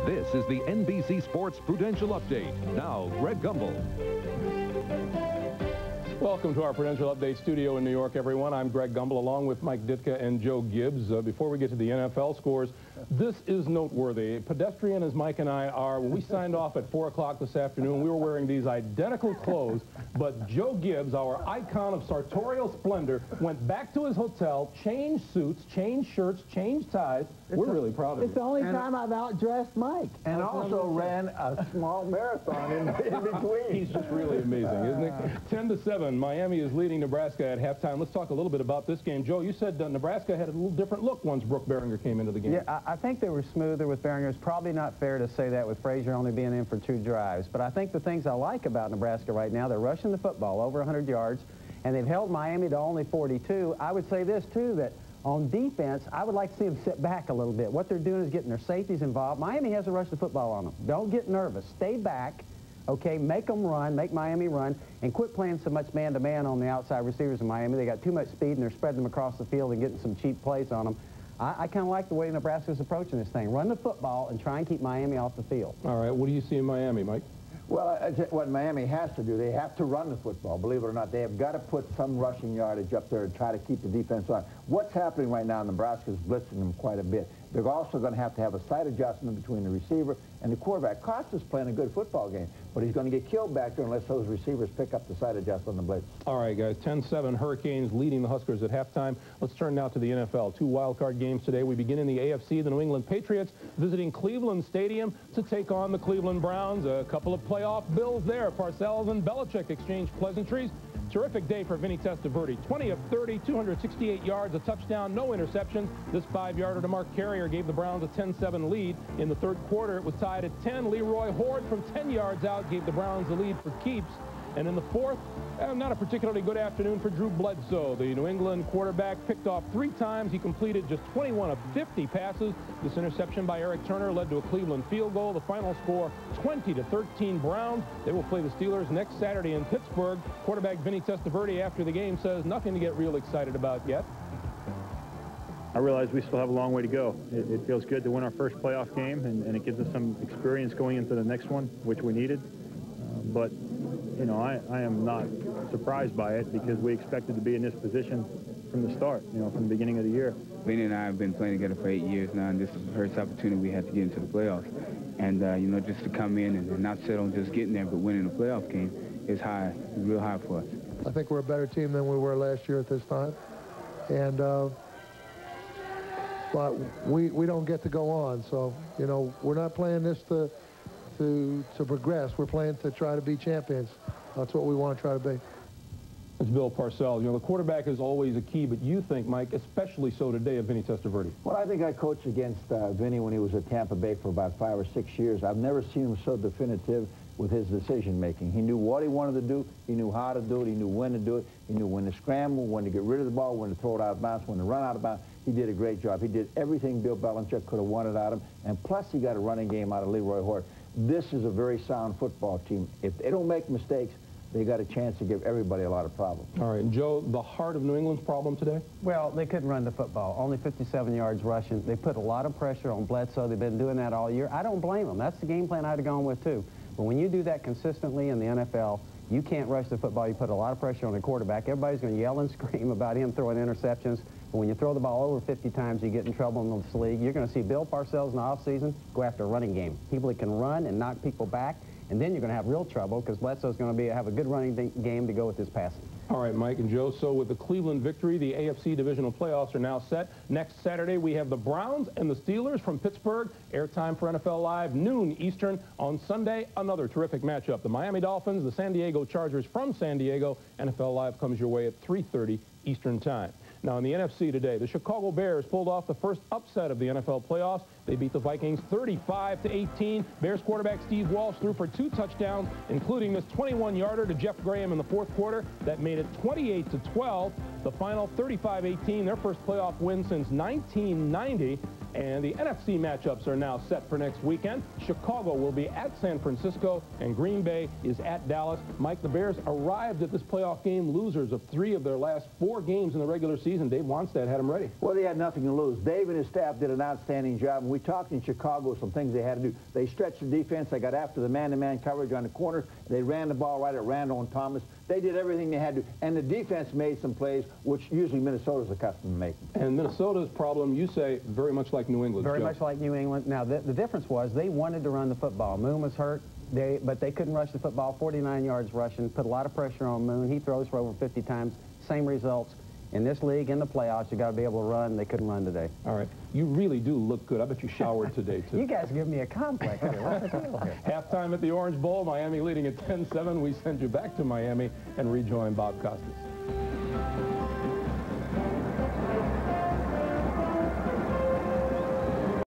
This is the NBC Sports Prudential Update. Now, Greg Gumbel. Welcome to our Prudential Update studio in New York, everyone. I'm Greg Gumbel, along with Mike Ditka and Joe Gibbs. Before we get to the NFL scores, this is noteworthy. Pedestrian as Mike and I are, when we signed off at 4 o'clock this afternoon, we were wearing these identical clothes, but Joe Gibbs, our icon of sartorial splendor, went back to his hotel, changed suits, changed shirts, changed ties. We're really proud of him. It's the only time I've outdressed Mike. And also ran a small marathon in between. He's just really amazing, isn't he? 10-7, Miami is leading Nebraska at halftime. Let's talk a little bit about this game. Joe, you said Nebraska had a little different look once Brooke Behringer came into the game. Yeah, I think they were smoother with Behringer. It's probably not fair to say that with Frazier only being in for 2 drives. But I think the things I like about Nebraska right now, they're rushing the football over 100 yards, and they've held Miami to only 42. I would say this, too, that on defense, I would like to see them sit back a little bit. What they're doing is getting their safeties involved. Miami has to rush the football on them. Don't get nervous. Stay back, okay? Make them run, make Miami run, and quit playing so much man-to-man on the outside receivers in Miami. They got too much speed, and they're spreading them across the field and getting some cheap plays on them. I kind of like the way Nebraska's approaching this thing. Run the football and try and keep Miami off the field. All right, what do you see in Miami, Mike? Well, what Miami has to do, they have to run the football, believe it or not. They have got to put some rushing yardage up there and try to keep the defense on. What's happening right now, Nebraska's blitzing them quite a bit. They're also going to have a slight adjustment between the receiver and the quarterback. Costa's playing a good football game, but he's going to get killed back there unless those receivers pick up the slight adjustment on the blitz. All right, guys, 10-7, Hurricanes leading the Huskers at halftime. Let's turn now to the NFL. 2 wild-card games today. We begin in the AFC. The New England Patriots visiting Cleveland Stadium to take on the Cleveland Browns. A couple of playoff bills there. Parcells and Belichick exchanged pleasantries. Terrific day for Vinny Testaverde. 20 of 30, 268 yards, a touchdown, no interceptions. This 5-yarder to Mark Carrier gave the Browns a 10-7 lead. In the third quarter, it was tied at 10. Leroy Horde from 10 yards out gave the Browns the lead for keeps. And in the fourth, not a particularly good afternoon for Drew Bledsoe. The New England quarterback picked off 3 times. He completed just 21 of 50 passes. This interception by Eric Turner led to a Cleveland field goal. The final score, 20-13 Browns. They will play the Steelers next Saturday in Pittsburgh. Quarterback Vinny Testaverde after the game says nothing to get real excited about yet. I realize we still have a long way to go. It feels good to win our first playoff game, and it gives us some experience going into the next one, which we needed. But you know, I am not surprised by it because we expected to be in this position from the start, you know, from the beginning of the year. Vinny and I have been playing together for 8 years now, and this is the first opportunity we had to get into the playoffs. And, you know, just to come in and not sit on just getting there, but winning a playoff game is high, real high for us. I think we're a better team than we were last year at this time. And, but we don't get to go on. So, you know, we're not playing this to progress. We're playing to try to be champions. That's what we want to try to be. It's Bill Parcells. You know, the quarterback is always a key, but you think, Mike, especially so today of Vinny Testaverde. Well, I think I coached against Vinny when he was at Tampa Bay for about 5 or 6 years. I've never seen him so definitive with his decision-making. He knew what he wanted to do. He knew how to do it. He knew when to do it. He knew when to scramble, when to get rid of the ball, when to throw it out of bounds, when to run out of bounds. He did a great job. He did everything Bill Belichick could have wanted out of him, and plus he got a running game out of Leroy Horde. This is a very sound football team. If they don't make mistakes, they got a chance to give everybody a lot of problems. All right, and Joe, the heart of New England's problem today? Well, they couldn't run the football. Only 57 yards rushing. They put a lot of pressure on Bledsoe. They've been doing that all year. I don't blame them. That's the game plan I'd have gone with, too. But when you do that consistently in the NFL, you can't rush the football. You put a lot of pressure on the quarterback. Everybody's going to yell and scream about him throwing interceptions. But when you throw the ball over 50 times, you get in trouble in this league. You're going to see Bill Parcells in the offseason go after a running game. People that can run and knock people back. And then you're going to have real trouble because Bledsoe's going to have a good running game to go with his passing. All right, Mike and Joe, so with the Cleveland victory, the AFC divisional playoffs are now set. Next Saturday, we have the Browns and the Steelers from Pittsburgh. Airtime for NFL Live, noon Eastern. On Sunday, another terrific matchup. The Miami Dolphins, the San Diego Chargers from San Diego. NFL Live comes your way at 3:30 Eastern Time. Now, in the NFC today, the Chicago Bears pulled off the first upset of the NFL playoffs. They beat the Vikings 35-18. Bears quarterback Steve Walsh threw for 2 touchdowns, including this 21-yarder to Jeff Graham in the fourth quarter. That made it 28-12. The final 35-18, their first playoff win since 1990. And the NFC matchups are now set for next weekend. Chicago will be at San Francisco, and Green Bay is at Dallas. Mike, the Bears arrived at this playoff game losers of 3 of their last 4 games in the regular season. Dave Wannstedt had them ready. Well, they had nothing to lose. Dave and his staff did an outstanding job, and we talked in Chicago some things they had to do. They stretched the defense. They got after the man-to-man coverage on the corners. They ran the ball right at Randall and Thomas. They did everything they had to, and the defense made some plays, which usually Minnesota's accustomed to making. And Minnesota's problem, you say, very much like New England. Very much like New England. Now, the difference was they wanted to run the football. Moon was hurt, but they couldn't rush the football. 49 yards rushing, put a lot of pressure on Moon. He throws for over 50 times. Same results. In this league, in the playoffs, you got to be able to run. They couldn't run today. All right. You really do look good. I bet you showered today, too. You guys give me a complex here. What's the deal here? Halftime at the Orange Bowl. Miami leading at 10-7. We send you back to Miami and rejoin Bob Costas.